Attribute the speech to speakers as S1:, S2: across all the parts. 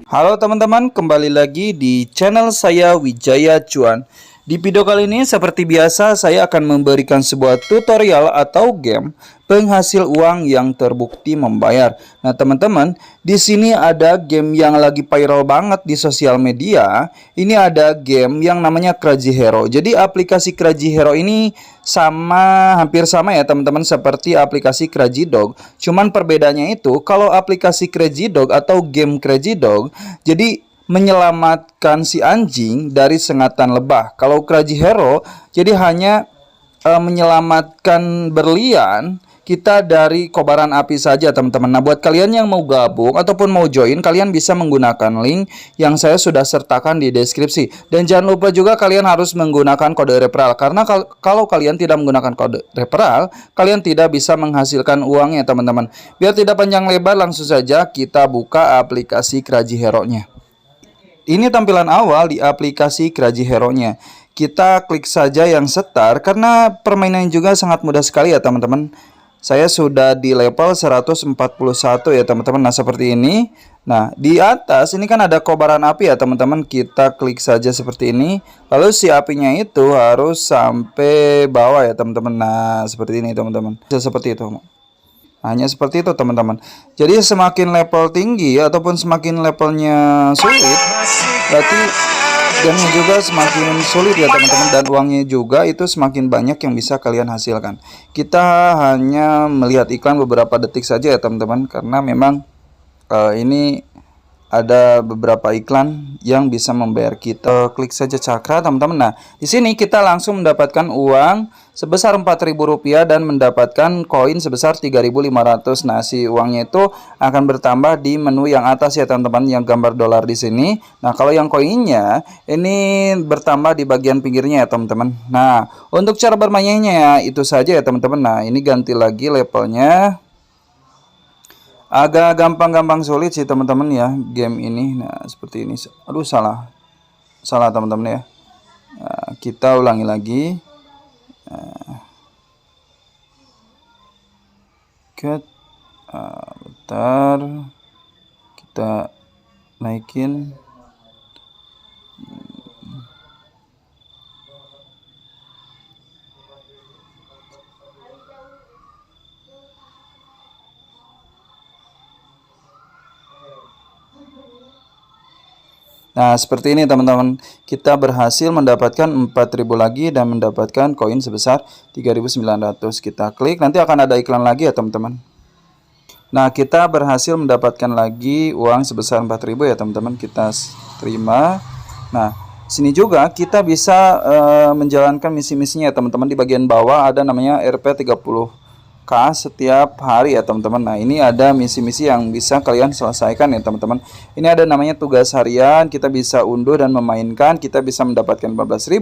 S1: Halo teman-teman, kembali lagi di channel saya Wijaya Cuan. Di video kali ini seperti biasa saya akan memberikan sebuah tutorial atau game penghasil uang yang terbukti membayar. Nah, teman-teman, di sini ada game yang lagi viral banget di sosial media. Ini ada game yang namanya Crazy Hero. Jadi aplikasi Crazy Hero ini hampir sama ya teman-teman seperti aplikasi Crazy Dog. Cuman perbedaannya itu kalau aplikasi Crazy Dog atau game Crazy Dog jadi menyelamatkan si anjing dari sengatan lebah. Kalau Crazy Hero jadi hanya menyelamatkan berlian kita dari kobaran api saja teman-teman. Nah, buat kalian yang mau gabung ataupun mau join, kalian bisa menggunakan link yang saya sudah sertakan di deskripsi. Dan jangan lupa juga kalian harus menggunakan kode referral, karena kalau kalian tidak menggunakan kode referral, kalian tidak bisa menghasilkan uangnya teman-teman. Biar tidak panjang lebar, langsung saja kita buka aplikasi Crazy Hero-nya. Ini tampilan awal di aplikasi Crazy Hero-nya. Kita klik saja yang start karena permainan juga sangat mudah sekali ya teman-teman. Saya sudah di level 141 ya teman-teman. Nah, seperti ini. Nah, di atas ini kan ada kobaran api ya teman-teman. Kita klik saja seperti ini. Lalu si apinya itu harus sampai bawah ya teman-teman. Nah, seperti ini teman-teman. Seperti itu. Hanya seperti itu teman-teman. Jadi semakin level tinggi ataupun semakin levelnya sulit, berarti gamenya juga semakin sulit ya teman-teman. Dan uangnya juga itu semakin banyak yang bisa kalian hasilkan. Kita hanya melihat iklan beberapa detik saja ya teman-teman, karena memang ini ada beberapa iklan yang bisa membayar kita. Klik saja cakra teman-teman. Nah, di sini kita langsung mendapatkan uang sebesar Rp4.000 dan mendapatkan koin sebesar 3.500. Nah, si uangnya itu akan bertambah di menu yang atas ya teman-teman, yang gambar dolar di sini. Nah, kalau yang koinnya ini bertambah di bagian pinggirnya ya teman-teman. Nah, untuk cara bermainnya ya itu saja ya teman-teman. Nah, ini ganti lagi levelnya. Agak gampang-gampang sulit sih teman-teman ya game ini. Nah, seperti ini. Aduh, salah teman-teman ya. Nah, kita ulangi lagi. Bentar, kita naikin. Nah, seperti ini teman-teman. Kita berhasil mendapatkan 4.000 lagi dan mendapatkan koin sebesar 3.900. Kita klik, nanti akan ada iklan lagi ya teman-teman. Nah, kita berhasil mendapatkan lagi uang sebesar 4.000 ya teman-teman. Kita terima. Nah, sini juga kita bisa menjalankan misi-misinya ya teman-teman. Di bagian bawah ada namanya Rp30K setiap hari ya teman-teman. Nah, ini ada misi-misi yang bisa kalian selesaikan ya teman-teman. Ini ada namanya tugas harian, kita bisa unduh dan memainkan. Kita bisa mendapatkan 14.000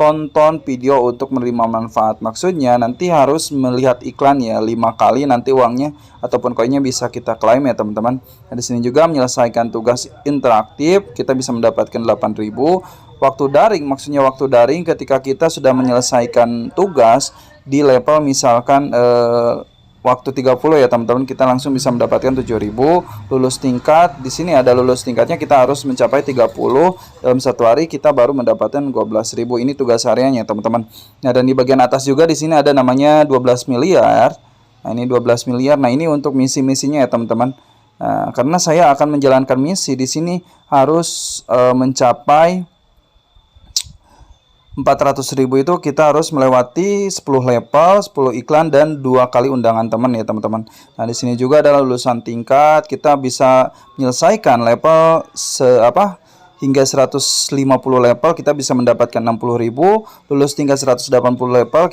S1: tonton video untuk menerima manfaat. Maksudnya nanti harus melihat iklan ya 5 kali, nanti uangnya ataupun koinnya bisa kita klaim ya teman-teman. Nah, di sini juga menyelesaikan tugas interaktif, kita bisa mendapatkan 8.000. Waktu daring, maksudnya waktu daring ketika kita sudah menyelesaikan tugas di level misalkan waktu 30 ya teman-teman, kita langsung bisa mendapatkan 7.000. Lulus tingkat, di sini ada lulus tingkatnya, kita harus mencapai 30 dalam satu hari, kita baru mendapatkan 12.000. Ini tugas hariannya teman-teman. Nah, dan di bagian atas juga di sini ada namanya 12 miliar. Nah, ini 12 miliar. Nah, ini untuk misi-misinya ya teman-teman. Nah, karena saya akan menjalankan misi di sini harus mencapai 400.000 itu kita harus melewati 10 level, 10 iklan dan 2 kali undangan teman ya teman-teman. Nah, di sini juga adalah lulusan tingkat, kita bisa menyelesaikan level hingga 150 level kita bisa mendapatkan 60.000. Lulus tingkat 180 level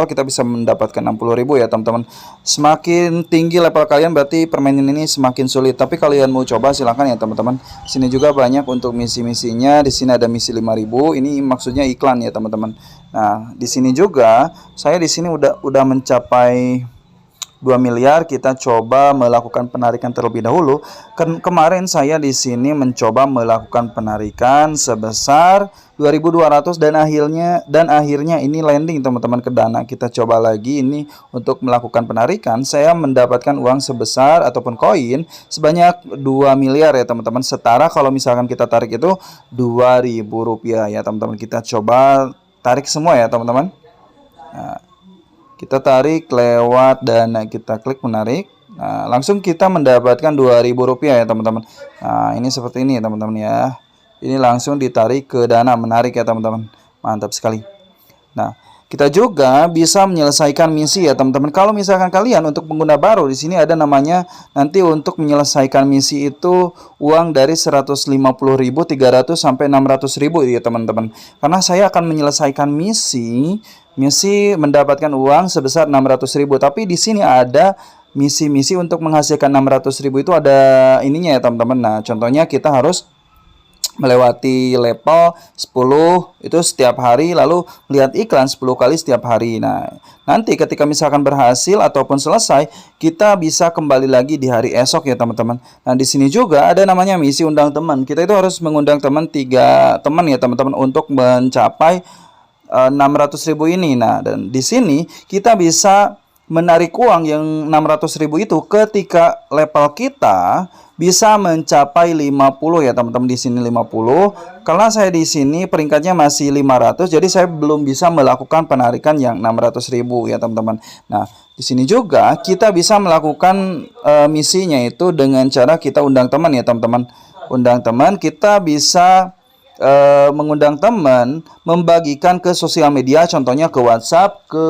S1: kita bisa mendapatkan 60.000 ya teman-teman. Semakin tinggi level kalian berarti permainan ini semakin sulit. Tapi kalian mau coba silahkan ya teman-teman. Sini juga banyak untuk misi-misinya. Di sini ada misi 5.000. Ini maksudnya iklan ya teman-teman. Nah, di sini juga saya di sini udah mencapai 2 miliar, kita coba melakukan penarikan terlebih dahulu. Kemarin saya di sini mencoba melakukan penarikan sebesar 2.200 dan akhirnya ini landing teman-teman ke Dana. Kita coba lagi ini untuk melakukan penarikan. Saya mendapatkan uang sebesar ataupun koin sebanyak 2 miliar ya teman-teman. Setara kalau misalkan kita tarik itu Rp2.000 ya teman-teman. Kita coba tarik semua ya teman-teman. Nah, kita tarik lewat Dana, kita klik menarik. Nah, langsung kita mendapatkan Rp2.000 ya teman-teman. Nah, ini seperti ini teman-teman ya. Ini langsung ditarik ke Dana, menarik ya teman-teman. Mantap sekali. Nah, kita juga bisa menyelesaikan misi ya teman-teman. Kalau misalkan kalian untuk pengguna baru di sini ada namanya nanti untuk menyelesaikan misi itu uang dari 150.300 sampai 600.000 ya teman-teman. Karena saya akan menyelesaikan misi mendapatkan uang sebesar 600.000. Tapi di sini ada misi-misi untuk menghasilkan 600.000 itu ada ininya ya teman-teman. Nah, contohnya kita harus melewati level 10 itu setiap hari, lalu lihat iklan 10 kali setiap hari. Nah, nanti ketika misalkan berhasil ataupun selesai, kita bisa kembali lagi di hari esok ya teman-teman. Nah, di sini juga ada namanya misi undang teman. Kita itu harus mengundang teman 3 teman ya teman-teman untuk mencapai 600.000 ini. Nah, dan di sini kita bisa menarik uang yang 600.000 itu ketika level kita bisa mencapai 50 ya teman-teman. Di sini 50. Karena saya di sini peringkatnya masih 500, jadi saya belum bisa melakukan penarikan yang 600.000 ya teman-teman. Nah, di sini juga kita bisa melakukan misinya itu dengan cara kita undang teman ya teman-teman. Undang teman, kita bisa mengundang teman, membagikan ke sosial media, contohnya ke WhatsApp, ke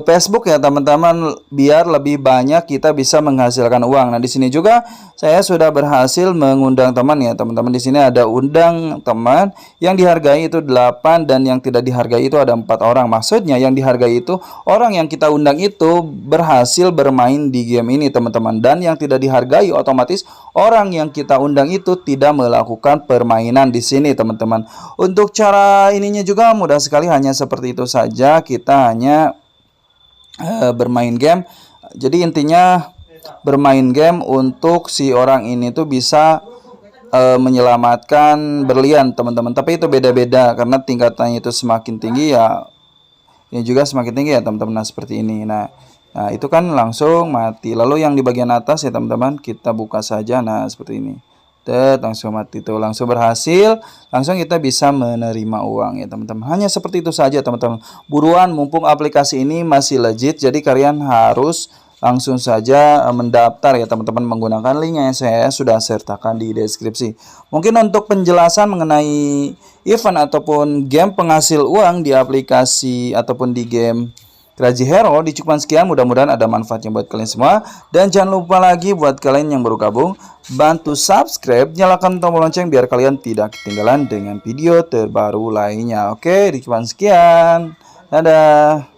S1: Facebook ya teman-teman, biar lebih banyak kita bisa menghasilkan uang. Nah, di sini juga saya sudah berhasil mengundang teman ya teman-teman. Di sini ada undang teman yang dihargai itu 8 dan yang tidak dihargai itu ada 4 orang. Maksudnya yang dihargai itu orang yang kita undang itu berhasil bermain di game ini teman-teman, dan yang tidak dihargai otomatis orang yang kita undang itu tidak melakukan permainan di sini teman-teman. Untuk cara ininya juga mudah sekali, hanya seperti itu saja. Kita hanya bermain game. Jadi intinya bermain game untuk si orang ini tuh bisa menyelamatkan berlian teman-teman. Tapi itu beda-beda karena tingkatannya itu semakin tinggi ya, ini juga semakin tinggi ya teman-teman. Nah, seperti ini. Nah, itu kan langsung mati. Lalu yang di bagian atas ya teman-teman, kita buka saja. Nah, seperti ini. Langsung mati tuh, langsung berhasil, langsung kita bisa menerima uang ya teman-teman. Hanya seperti itu saja teman-teman. Buruan, mumpung aplikasi ini masih legit, jadi kalian harus langsung saja mendaftar ya teman-teman menggunakan link yang saya sudah sertakan di deskripsi. Mungkin untuk penjelasan mengenai event ataupun game penghasil uang di aplikasi ataupun di game Kraji Hero dicukupan sekian, mudah-mudahan ada manfaatnya buat kalian semua. Dan jangan lupa lagi buat kalian yang baru gabung, bantu subscribe, nyalakan tombol lonceng biar kalian tidak ketinggalan dengan video terbaru lainnya. Oke, dicukupan sekian. Dadah.